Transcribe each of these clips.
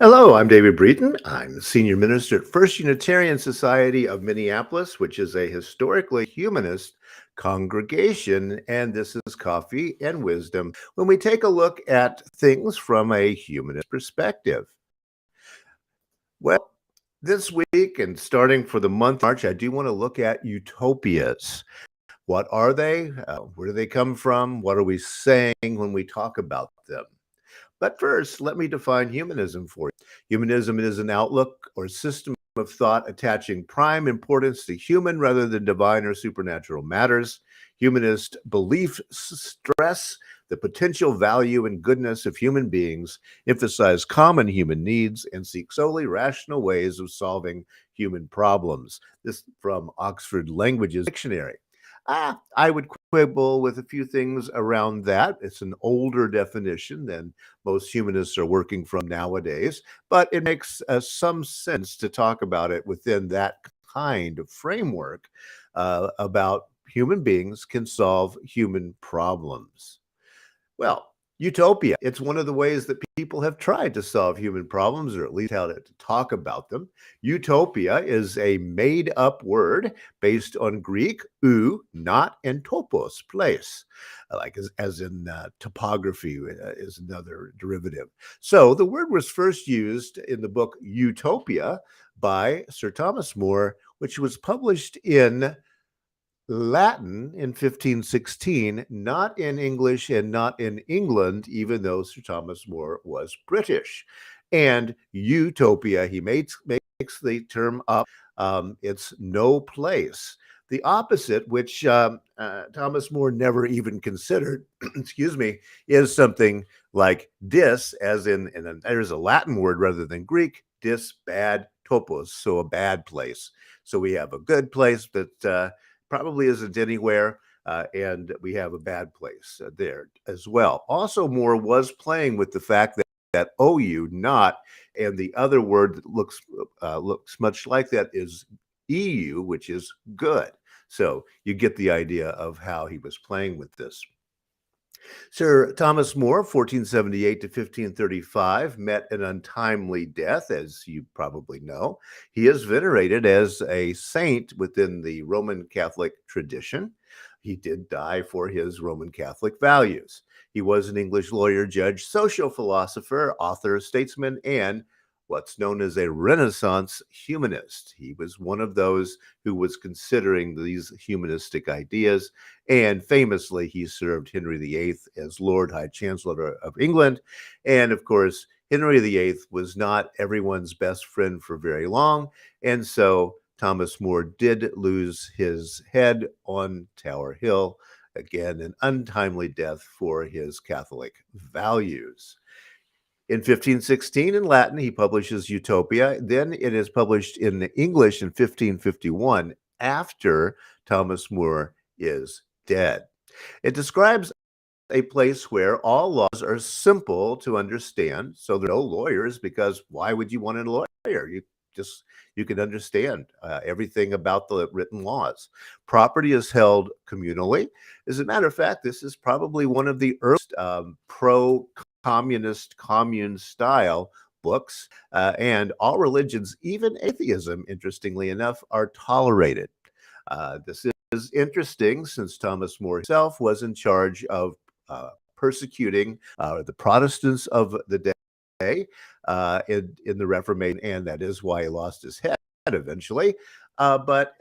Hello, I'm David Breeden. I'm the senior minister at First Unitarian Society of Minneapolis, which is a historically humanist congregation. And this is Coffee and Wisdom when we take a look at things from a humanist perspective. Well, this week and starting for the month of March, I do want to look at utopias. What are they? Where do they come from? What are we saying when we talk about them? But first, let me define humanism for you. Humanism is an outlook or system of thought attaching prime importance to human rather than divine or supernatural matters. Humanist beliefs stress the potential value and goodness of human beings, emphasize common human needs, and seek solely rational ways of solving human problems. This from Oxford Languages Dictionary. I would quibble with a few things around that. It's an older definition than most humanists are working from nowadays, but it makes some sense to talk about it within that kind of framework about human beings can solve human problems. Well, utopia, it's one of the ways that people have tried to solve human problems, or at least how to talk about them. Utopia is a made up word based on Greek, not, and topos, place, like as in topography is another derivative. So the word was first used in the book Utopia by Sir Thomas More, which was published in Latin in 1516, not in English and not in England, even though Sir Thomas More was British. And utopia, he makes the term up. It's no place. The opposite, which Thomas More never even considered, excuse me, is something like dis, as in there's a Latin word rather than Greek, dis, bad, topos, so a bad place. So we have a good place that probably isn't anywhere. And we have a bad place there as well. Also, Moore was playing with the fact that OU, not, and the other word that looks much like that is EU, which is good. So you get the idea of how he was playing with this. Sir Thomas More, 1478 to 1535, met an untimely death, as you probably know. He is venerated as a saint within the Roman Catholic tradition. He did die for his Roman Catholic values. He was an English lawyer, judge, social philosopher, author, statesman, and what's known as a Renaissance humanist. He was one of those who was considering these humanistic ideas, and famously, he served Henry VIII as Lord High Chancellor of England. And of course, Henry VIII was not everyone's best friend for very long. And so Thomas More did lose his head on Tower Hill. Again, an untimely death for his Catholic values. In 1516, in Latin, he publishes Utopia. Then it is published in English in 1551 after Thomas More is dead. It describes a place where all laws are simple to understand. So there are no lawyers, because why would you want a lawyer? You can understand everything about the written laws. Property is held communally. As a matter of fact, this is probably one of the earliest pro-communist commune style books, and all religions, even atheism, interestingly enough, are tolerated. This is interesting since Thomas More himself was in charge of persecuting the Protestants of the day in the Reformation, and that is why he lost his head eventually. But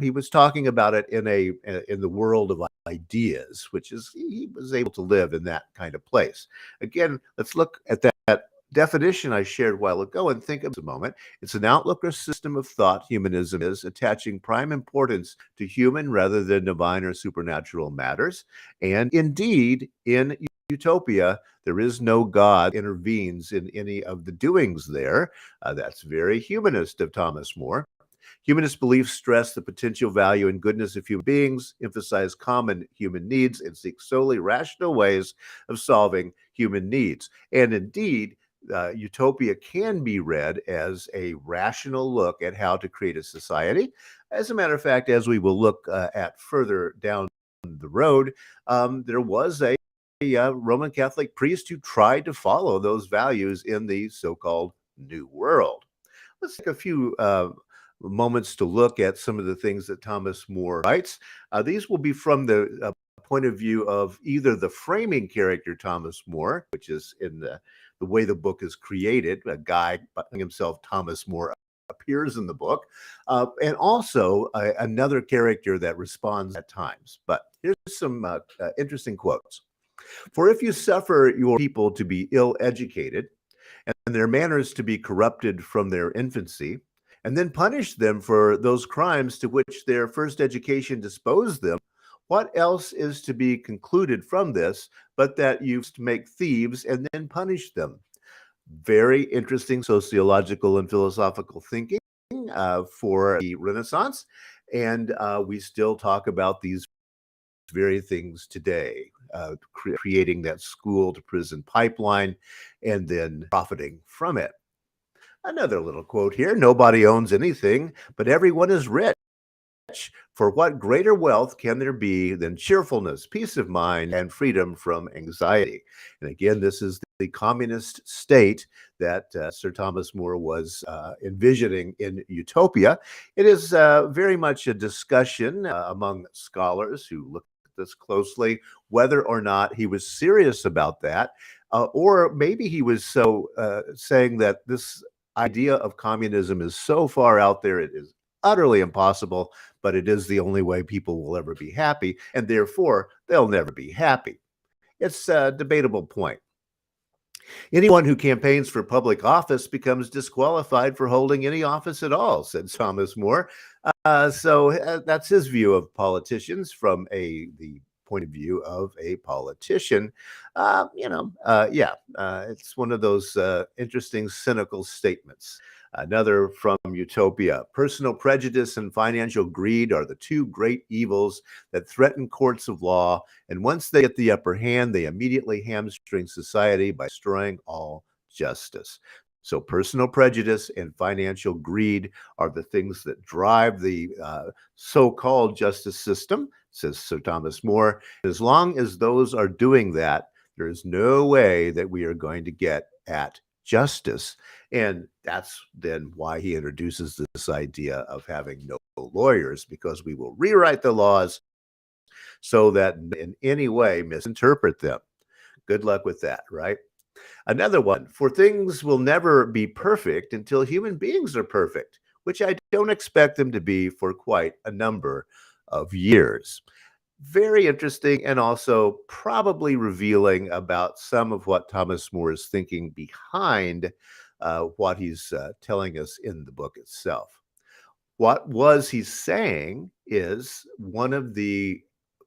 he was talking about it in the world of ideas, which is he was able to live in that kind of place. Again, let's look at that definition I shared a while ago and think of it a moment. It's an outlook or system of thought, humanism is, attaching prime importance to human rather than divine or supernatural matters. And indeed, in utopia, there is no God intervenes in any of the doings there. That's very humanist of Thomas More. Humanist beliefs stress the potential value and goodness of human beings, emphasize common human needs, and seek solely rational ways of solving human needs. And indeed, utopia can be read as a rational look at how to create a society. As a matter of fact, as we will look at further down the road, there was a Roman Catholic priest who tried to follow those values in the so called new world. Let's take a few moments to look at some of the things that Thomas More writes. These will be from the point of view of either the framing character Thomas More, which is in the way the book is created, a guy by himself, Thomas More, appears in the book, and also another character that responds at times. But here's some interesting quotes. For if you suffer your people to be ill educated, and their manners to be corrupted from their infancy, and then punish them for those crimes to which their first education disposed them, what else is to be concluded from this but that you make thieves and then punish them? Very interesting sociological and philosophical thinking for the Renaissance. And we still talk about these very things today, creating that school to prison pipeline and then profiting from it. Another little quote here: nobody owns anything, but everyone is rich. For what greater wealth can there be than cheerfulness, peace of mind, and freedom from anxiety? And again, this is the communist state that Sir Thomas More was envisioning in Utopia. It is very much a discussion among scholars who look at this closely, whether or not he was serious about that, or maybe he was so saying that this idea of communism is so far out there, it is utterly impossible, but it is the only way people will ever be happy, and therefore they'll never be happy. It's a debatable point. Anyone who campaigns for public office becomes disqualified for holding any office at all, said Thomas More. So that's his view of politicians from the point of view of a politician. It's one of those interesting cynical statements. Another from Utopia: personal prejudice and financial greed are the two great evils that threaten courts of law, and once they get the upper hand, they immediately hamstring society by destroying all justice. So personal prejudice and financial greed are the things that drive the so-called justice system, says Sir Thomas More. As long as those are doing that, there is no way that we are going to get at justice. And that's then why he introduces this idea of having no lawyers, because we will rewrite the laws so that in any way misinterpret them. Good luck with that, right? Another one: for things will never be perfect until human beings are perfect, which I don't expect them to be for quite a number of years. Very interesting, and also probably revealing about some of what Thomas More is thinking behind what he's telling us in the book itself. What was he saying is one of the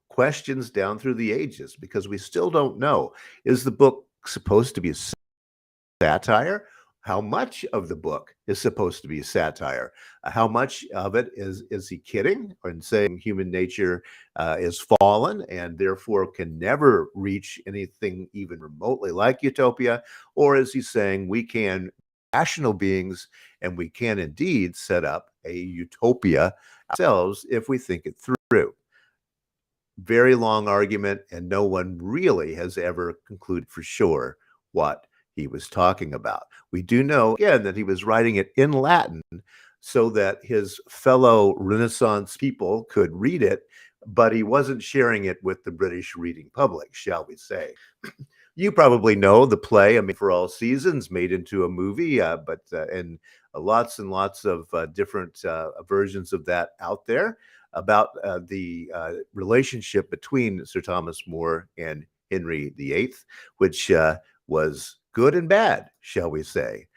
questions down through the ages, because we still don't know. Is the book supposed to be a satire? How much of the book is supposed to be satire? How much of it is he kidding and saying human nature is fallen and therefore can never reach anything even remotely like utopia? Or is he saying we can rational beings and we can indeed set up a utopia ourselves if we think it through? Very long argument, and no one really has ever concluded for sure what he was talking about. We do know, again, that he was writing it in Latin so that his fellow Renaissance people could read it, but he wasn't sharing it with the British reading public, shall we say. You probably know the play, I mean, for all seasons, made into a movie, and lots and lots of different versions of that out there about the relationship between Sir Thomas More and Henry VIII, which was good and bad, shall we say.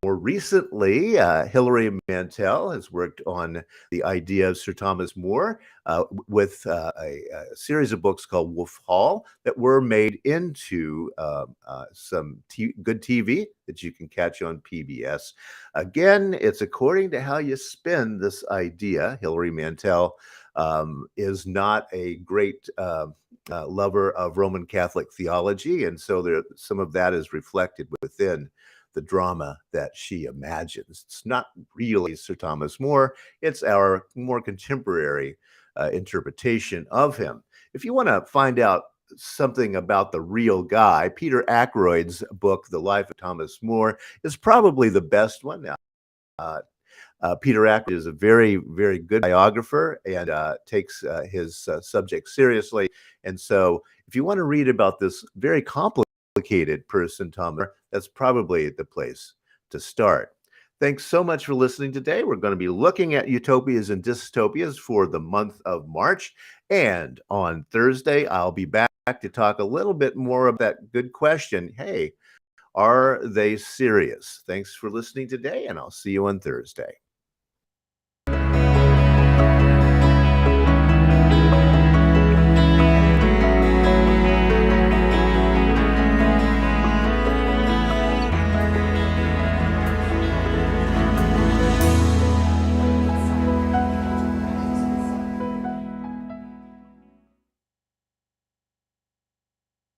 More recently, Hilary Mantel has worked on the idea of Sir Thomas More with a series of books called Wolf Hall that were made into some good TV that you can catch on PBS. Again, it's according to how you spin this idea. Hilary Mantel is not a great lover of Roman Catholic theology, and so some of that is reflected within the drama that she imagines. It's not really Sir Thomas More, it's our more contemporary interpretation of him. If you want to find out something about the real guy, Peter Ackroyd's book, The Life of Thomas More, is probably the best one now. Uh, Peter Ackroyd is a very, very good biographer and takes his subject seriously. And so, if you want to read about this very complicated person, Thomas More, that's probably the place to start. Thanks so much for listening today. We're going to be looking at utopias and dystopias for the month of March. And on Thursday, I'll be back to talk a little bit more of that good question. Hey, are they serious? Thanks for listening today, and I'll see you on Thursday.